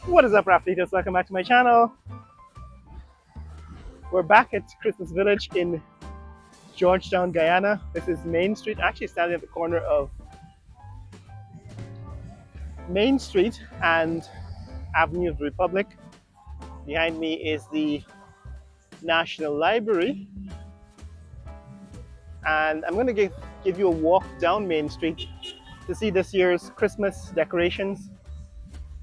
What is up, Raflitos? Welcome back to my channel. We're back at Christmas Village in Georgetown, Guyana. This is Main Street, actually standing at the corner of Main Street and Avenue of the Republic. Behind me is the National Library. And I'm going to give you a walk down Main Street to see this year's Christmas decorations.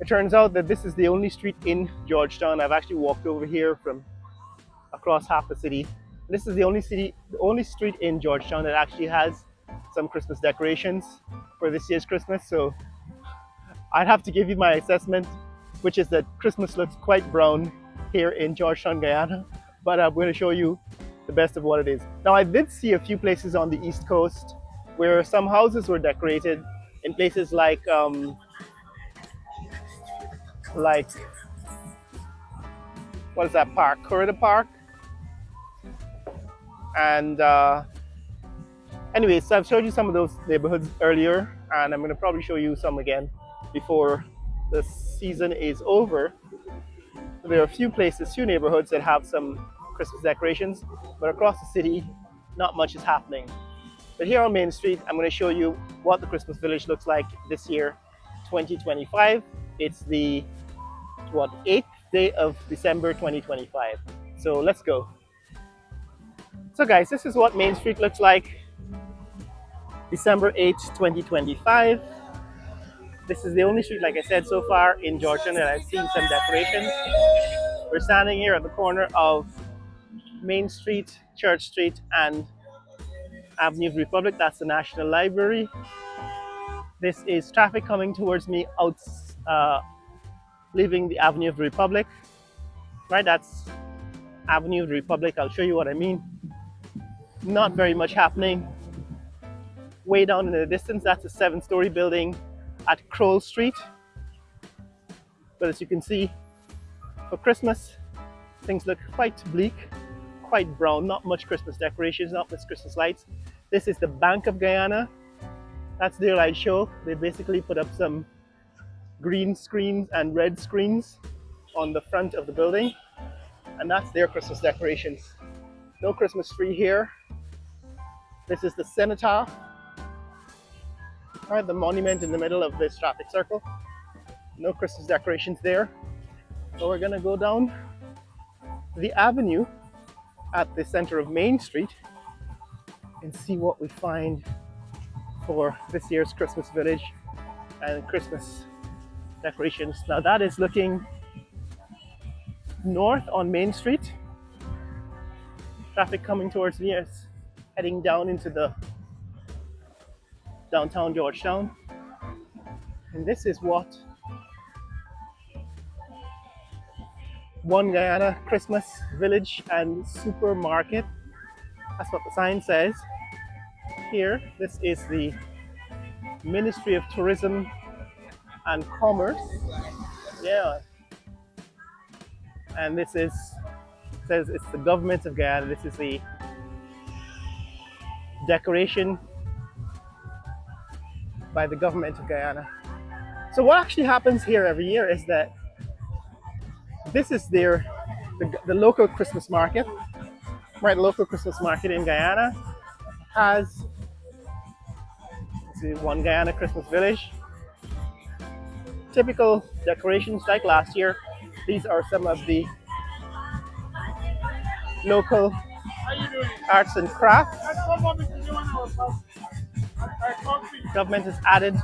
It turns out that this is the only street in Georgetown. I've actually walked over here from across half the city. This is the only street in Georgetown that actually has some Christmas decorations for this year's Christmas. So I'd have to give you my assessment, which is that Christmas looks quite brown here in Georgetown, Guyana. But I'm going to show you the best of what it is. Now, I did see a few places on the East Coast where some houses were decorated in places like what is that park? Corridor Park. And anyways, so I've showed you some of those neighborhoods earlier, and I'm going to probably show you some again before the season is over. There are a few neighborhoods that have some Christmas decorations, but across the city, not much is happening. But here on Main Street, I'm going to show you what the Christmas Village looks like this year, 2025. It's the 8th day of December 2025. So let's go. So guys, this is what Main Street looks like December 8th, 2025. This is the only street, like I said, so far in Georgetown that I've seen some decorations. We're standing here at the corner of Main Street, Church Street, and Avenue of the Republic. That's the National Library. This is traffic coming towards me out, leaving the Avenue of the Republic. Right, that's Avenue of the Republic. I'll show you what I mean. Not very much happening. Way down in the distance, that's a 7-story building at Kroll Street. But as you can see, for Christmas, things look quite bleak, quite brown, not much Christmas decorations, not much Christmas lights. This is the Bank of Guyana. That's their light show. They basically put up some green screens and red screens on the front of the building, and that's their Christmas decorations. No Christmas tree here. This is the cenotaph, right, the monument in the middle of this traffic circle. No Christmas decorations there. So we're gonna go down the avenue at the center of Main Street and see what we find for this year's Christmas Village and Christmas decorations. Now that is looking north on Main Street. Traffic coming towards me is heading down into the downtown Georgetown. And this is what One Guyana Christmas Village and Supermarket, that's what the sign says here. This is the Ministry of Tourism and Commerce. Yeah. And this says it's the government of Guyana. This is the decoration by the government of Guyana. So what actually happens here every year is that this is the local Christmas market, right? The local Christmas market in Guyana has One Guyana Christmas Village. Typical decorations like last year. These are some of the local arts and crafts. Government has added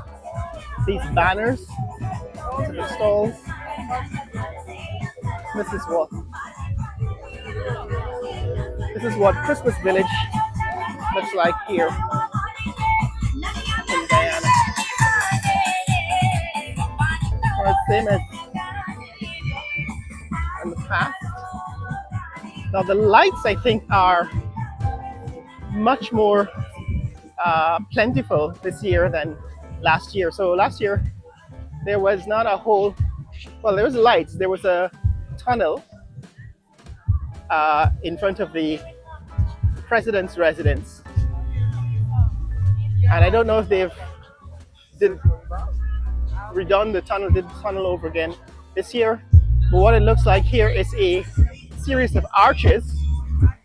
these banners to the stalls. This is what Christmas Village looks like here in Guyana. Same as in the past. Now the lights, I think, are much more plentiful this year than last year. So last year there was not a whole, well, there was lights. There was a tunnel in front of the president's residence, and I don't know if they've redone the tunnel, did the tunnel over again. this year. But what it looks like here is a series of arches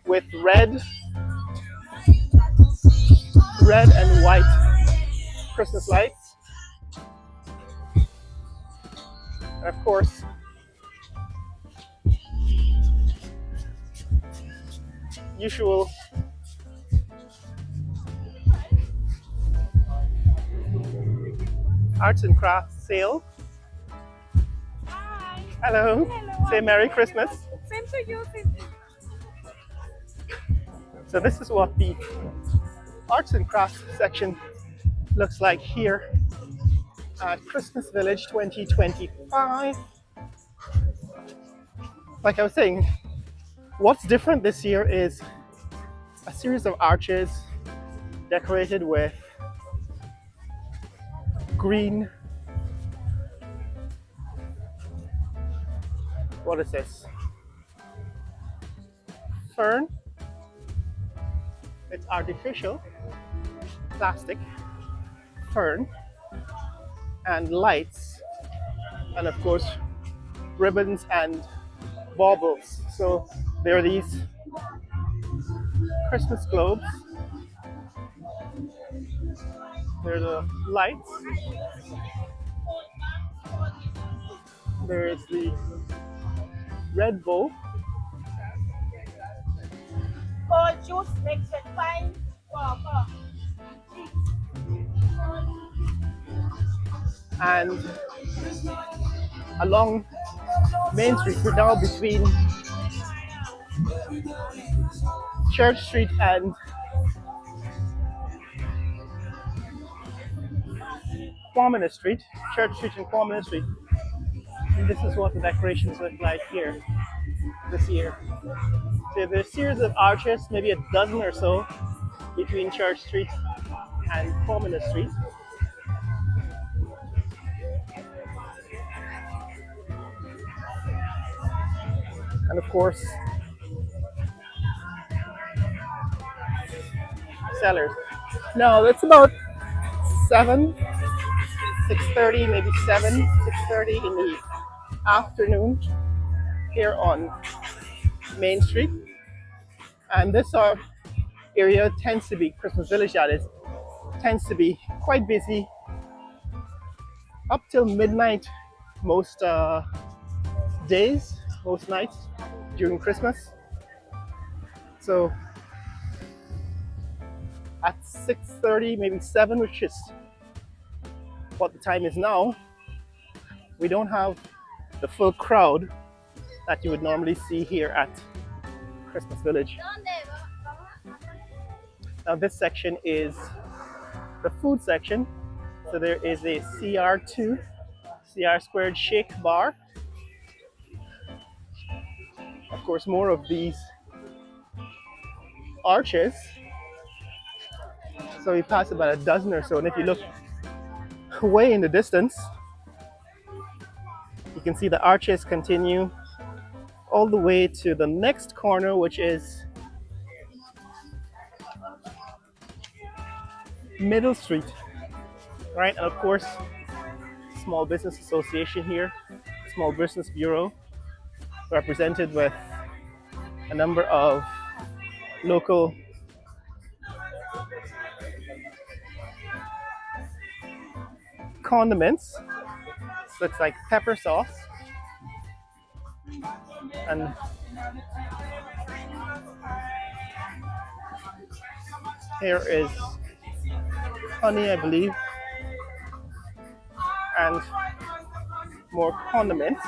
with red and white Christmas lights. And of course, usual arts and crafts sale. Hi. Hello. Hello. Say Merry Christmas. Same to you. Same to you. So this is what the arts and crafts section looks like here at Christmas Village 2025. Like I was saying, what's different this year is a series of arches decorated with green, what is this? Fern. It's artificial plastic fern and lights, and of course ribbons and baubles. So there are these Christmas globes. There are the lights. There is the red bow. Oh, juice makes it fine. Oh. And along Main Street, we're now between Church Street and Quamina Street. Church Street and Quamina Street. And this is what the decorations look like here this year. So there's a series of arches, maybe a dozen or so, between Church Street and Quamina Street. And of course, sellers. No, it's about 7, 6:30, maybe 7, 6:30 in the afternoon here on Main Street. And this area tends to be, Christmas Village that is, tends to be quite busy up till midnight most days, most nights during Christmas. So at 6:30, maybe 7, which is what the time is now, we don't have the full crowd that you would normally see here at Christmas Village. Now this section is the food section. So there is a CR2, CR squared shake bar. Of course, more of these arches. So we pass about a dozen or so. And if you look way in the distance, you can see the arches continue all the way to the next corner, which is Middle Street, right? And of course, Small Business Association here, Small Business Bureau, represented with a number of local condiments. Looks like pepper sauce and here is honey, I believe, and more condiments.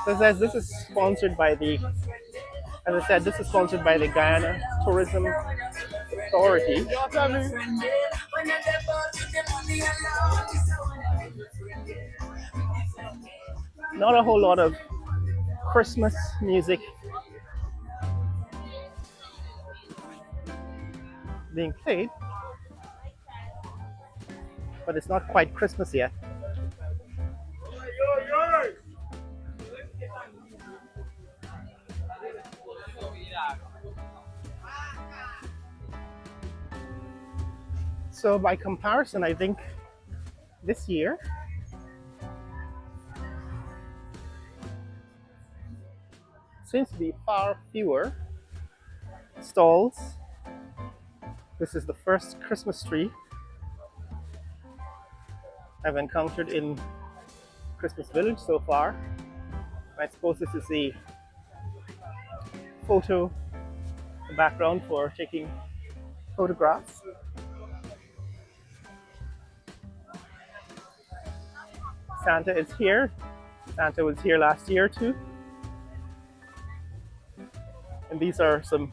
So it says this is sponsored by the, as I said, this is sponsored by the Guyana Tourism Authority. Not a whole lot of Christmas music being played, but it's not quite Christmas yet. So by comparison, I think this year seems to be far fewer stalls. This is the first Christmas tree I've encountered in Christmas Village so far. I suppose this is the photo background for taking photographs. Santa is here. Santa was here last year too. And these are some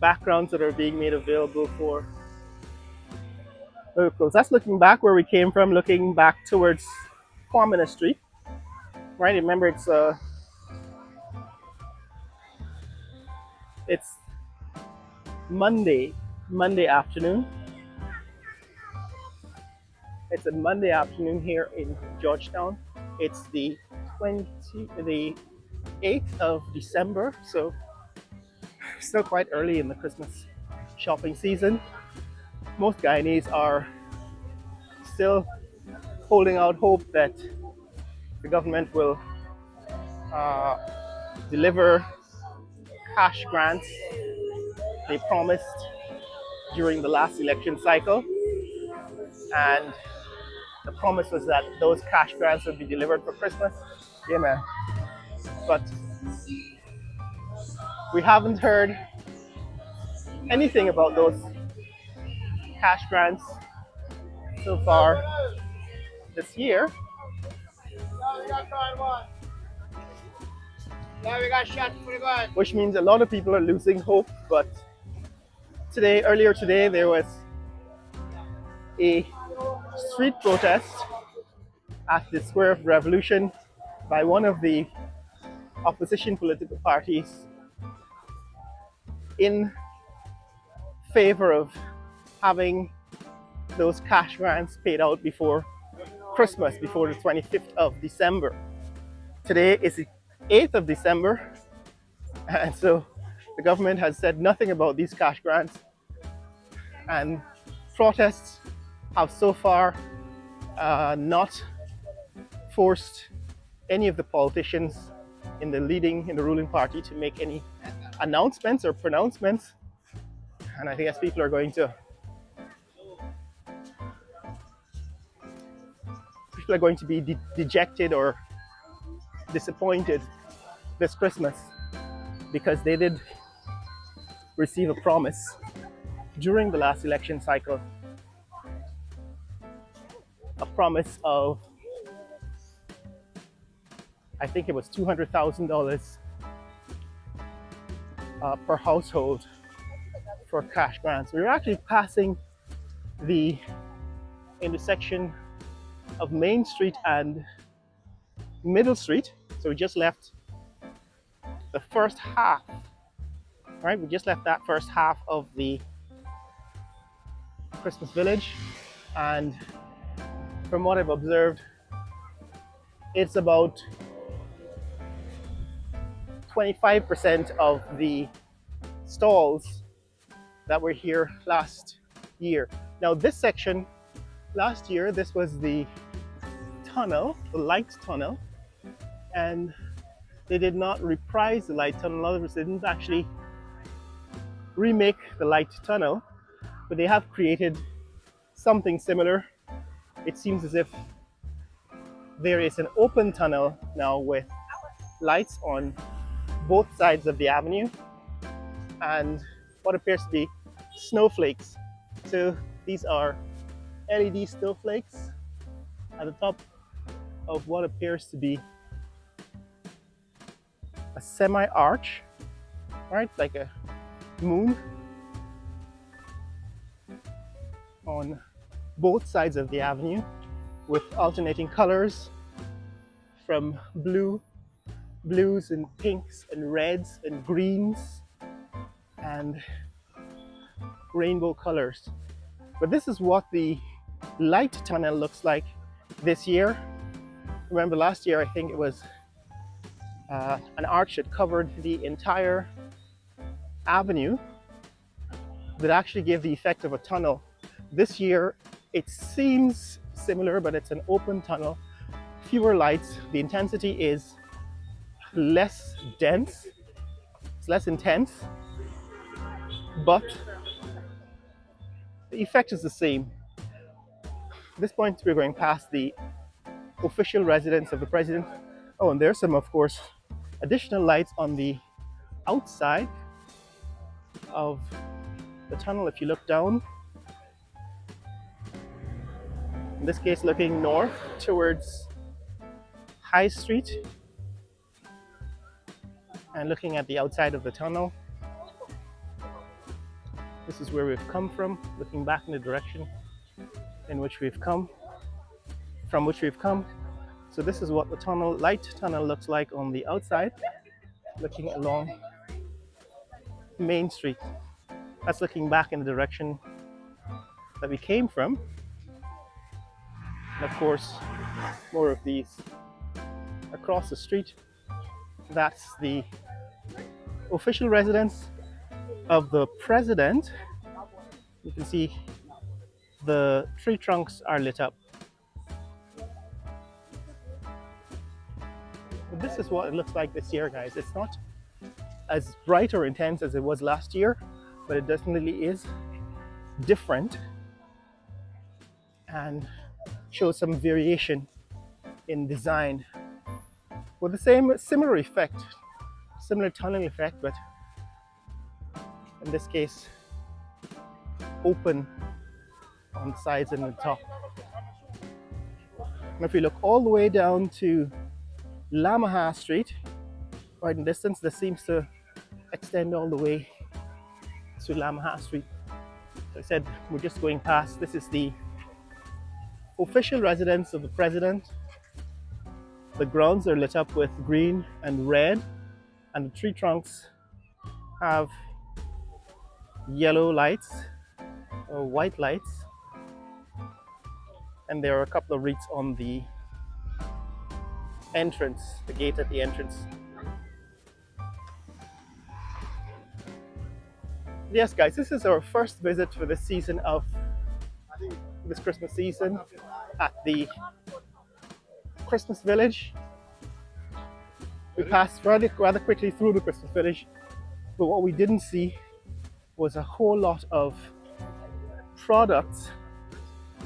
backgrounds that are being made available for locals. That's looking back where we came from, looking back towards Quamina Street. Right, remember it's Monday afternoon. It's a Monday afternoon here in Georgetown. It's the 8th of December, so still quite early in the Christmas shopping season. Most Guyanese are still holding out hope that the government will uh, deliver cash grants they promised during the last election cycle. And the promise was that those cash grants would be delivered for Christmas. Yeah, man. But we haven't heard anything about those cash grants so far this year. Which means a lot of people are losing hope. But earlier today, there was a street protest at the Square of Revolution by one of the opposition political parties in favor of having those cash grants paid out before Christmas, before the 25th of December. Today is the 8th of December, and so the government has said nothing about these cash grants, and protests have so far not forced any of the politicians in the ruling party to make any announcements or pronouncements. And I guess people are going to be dejected or disappointed this Christmas because they did receive a promise during the last election cycle, a promise of, I think it was $200,000 per household for cash grants. We were actually passing the intersection of Main Street and Middle Street, so we just left the first half, right? We just left that first half of the Christmas Village, and from what I've observed, it's about 25% of the stalls that were here last year. Now this section, last year, this was the tunnel, the light tunnel, and they did not reprise the light tunnel. In other words, they didn't actually remake the light tunnel, but they have created something similar. It seems as if there is an open tunnel now with lights on both sides of the avenue and what appears to be snowflakes. So these are LED snowflakes at the top of what appears to be a semi-arch, right, like a moon on both sides of the avenue with alternating colors from blues and pinks and reds and greens and rainbow colors. But this is what the light tunnel looks like this year. Remember last year, I think it was an arch that covered the entire avenue that actually gave the effect of a tunnel. This year, it seems similar, but it's an open tunnel, fewer lights. The intensity is less dense, it's less intense, but the effect is the same. At this point, we're going past the official residence of the president. Oh, and there's some, of course, additional lights on the outside of the tunnel. If you look down, in this case, looking north towards High Street and looking at the outside of the tunnel, this is where we've come from, looking back in the direction in which we've come, from which we've come. So this is what the tunnel, light tunnel, looks like on the outside, looking along Main Street. That's looking back in the direction that we came from. And of course, more of these across the street. That's the official residence of the president. You can see the tree trunks are lit up. But this is what it looks like this year, guys. It's not as bright or intense as it was last year, but it definitely is different and shows some variation in design with the same similar effect, similar tunnel effect, but in this case open on the sides and the top. And if we look all the way down to Lamaha Street, right in distance, this seems to extend all the way to Lamaha Street. As I said, we're just going past. This is the official residence of the president. The grounds are lit up with green and red, and the tree trunks have yellow lights or white lights. And there are a couple of wreaths on the entrance, the gate at the entrance. Yes, guys, this is our first visit for this season of this Christmas season at the Christmas village. We passed rather quickly through the Christmas village, but what we didn't see was a whole lot of products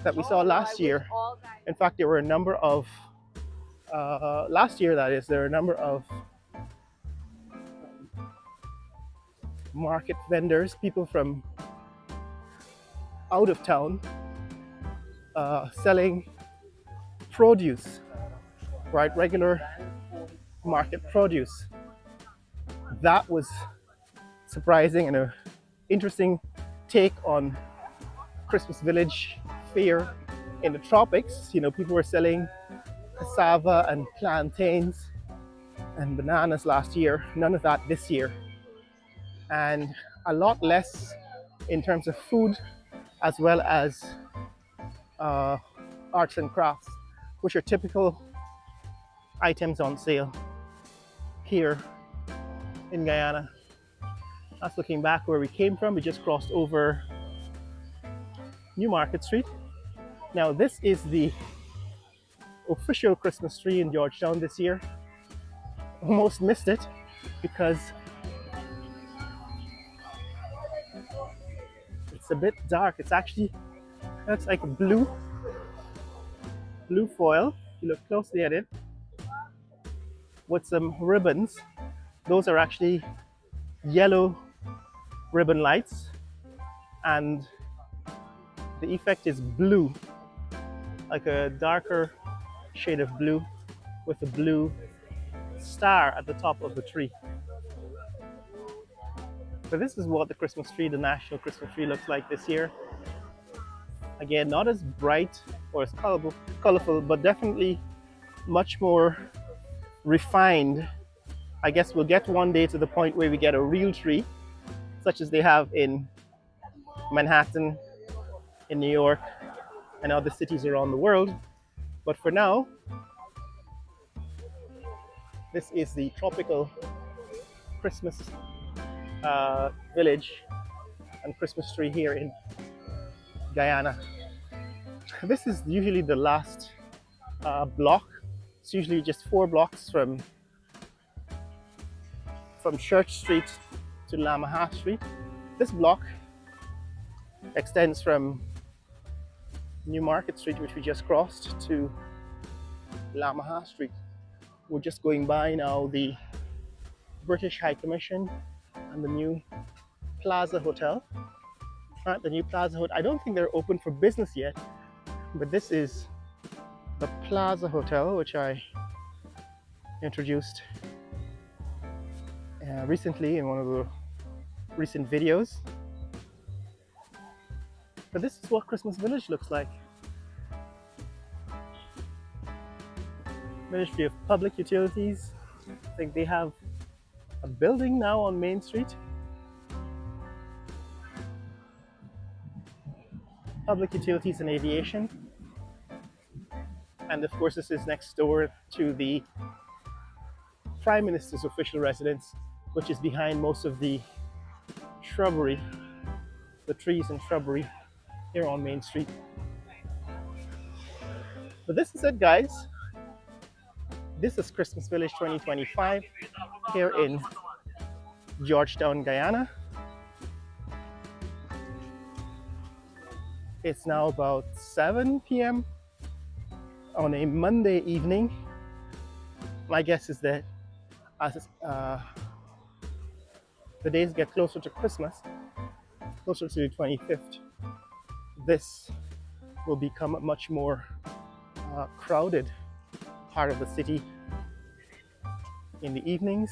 that we saw last year. In fact, there were a number of last year, that is, there are a number of market vendors, people from out of town, selling produce, right? Regular market produce. That was surprising and an interesting take on Christmas village fare in the tropics. You know, people were selling cassava and plantains and bananas last year. None of that this year. And a lot less in terms of food, as well as arts and crafts, which are typical items on sale here in Guyana. That's looking back where we came from. We just crossed over New Market Street. Now this is the official Christmas tree in Georgetown this year. Almost missed it because it's a bit dark. It's actually, that's like a blue foil. If you look closely at it, with some ribbons. Those are actually yellow ribbon lights, and the effect is blue, like a darker shade of blue with a blue star at the top of the tree. So this is what the Christmas tree, the national Christmas tree, looks like this year. Again, not as bright or as colorful, but definitely much more refined. I guess we'll get one day to the point where we get a real tree, such as they have in Manhattan, in New York, and other cities around the world. But for now, this is the tropical Christmas village and Christmas tree here in Guyana. This is usually the last block. It's usually just 4 blocks from Church Street to Lamaha Street. This block extends from New Market Street, which we just crossed, to Lamaha Street. We're just going by now the British High Commission and the new Plaza Hotel. The new Plaza Hotel, I don't think they're open for business yet, but this is the Plaza Hotel, which I introduced recently in one of the recent videos. But this is what Christmas Village looks like. Ministry of Public Utilities. I think they have a building now on Main Street. Public Utilities and Aviation. And of course, this is next door to the Prime Minister's official residence, which is behind most of the shrubbery, the trees and shrubbery here on Main Street. But this is it, guys. This is Christmas Village 2025 here in Georgetown, Guyana. It's now about 7 p.m. on a Monday evening. My guess is that as the days get closer to Christmas, closer to the 25th, this will become a much more crowded part of the city in the evenings.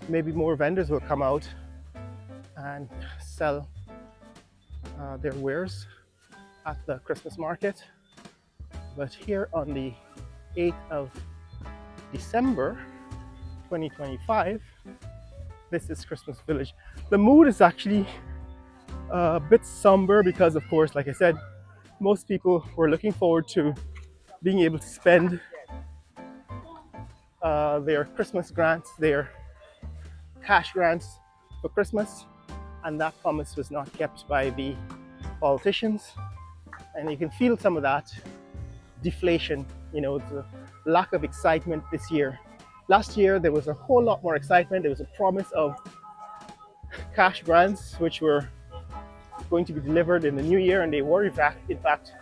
Maybe more vendors will come out and sell their wares at the Christmas market. But here on the 8th of December 2025, this is Christmas Village. The mood is actually a bit somber because, of course, like I said, most people were looking forward to being able to spend their Christmas grants, their cash grants for Christmas, and that promise was not kept by the politicians. And you can feel some of that deflation, the lack of excitement this year. Last year, there was a whole lot more excitement. There was a promise of cash grants, which were going to be delivered in the new year, and they were in fact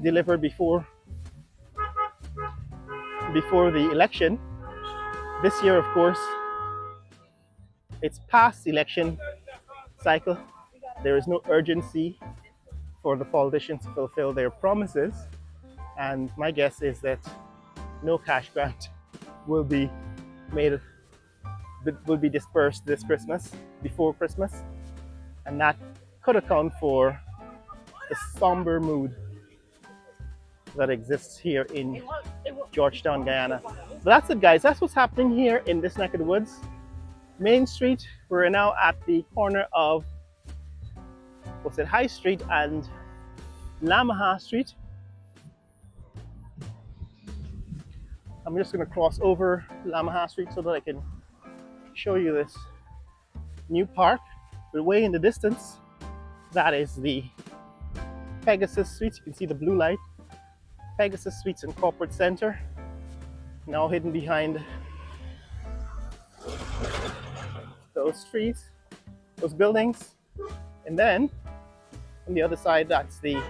delivered before the election. This year, of course, it's past election cycle. There is no urgency for the politicians to fulfill their promises, and my guess is that no cash grant will be dispersed this Christmas, before Christmas, and that could account for the somber mood that exists here in Georgetown, Guyana. But that's it, guys. That's what's happening here in this neck of the woods. Main Street. We're now at the corner of High Street and Lamaha Street. I'm just going to cross over Lamaha Street so that I can show you this new park. But way in the distance, that is the Pegasus Suites. You can see the blue light. Pegasus Suites and Corporate Center, now hidden behind those trees, those buildings. And then on the other side, that's the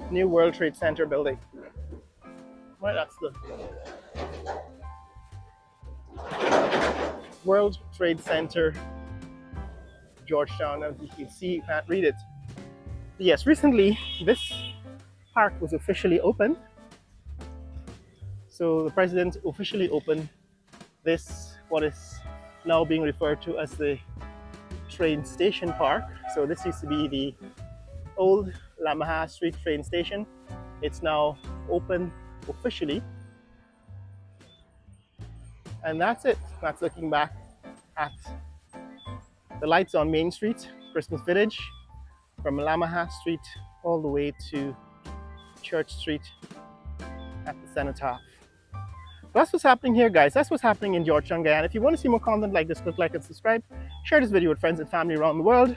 new World Trade Center building. Right, that's the World Trade Center, Georgetown. As you can see, you can't read it. Yes, recently this park was officially opened. So the president officially opened this, what is now being referred to as the train station park. So this used to be the old Lamaha Street train station. It's now open officially. And that's it. That's looking back at the lights on Main Street, Christmas Village, from Lamaha Street all the way to Church Street at the cenotaph. That's what's happening here, guys. That's what's happening in Georgetown, Guyana. If you want to see more content like this, click like and subscribe. Share this video with friends and family around the world.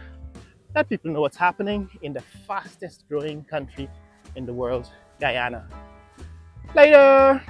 Let people know what's happening in the fastest growing country in the world, Guyana. Later!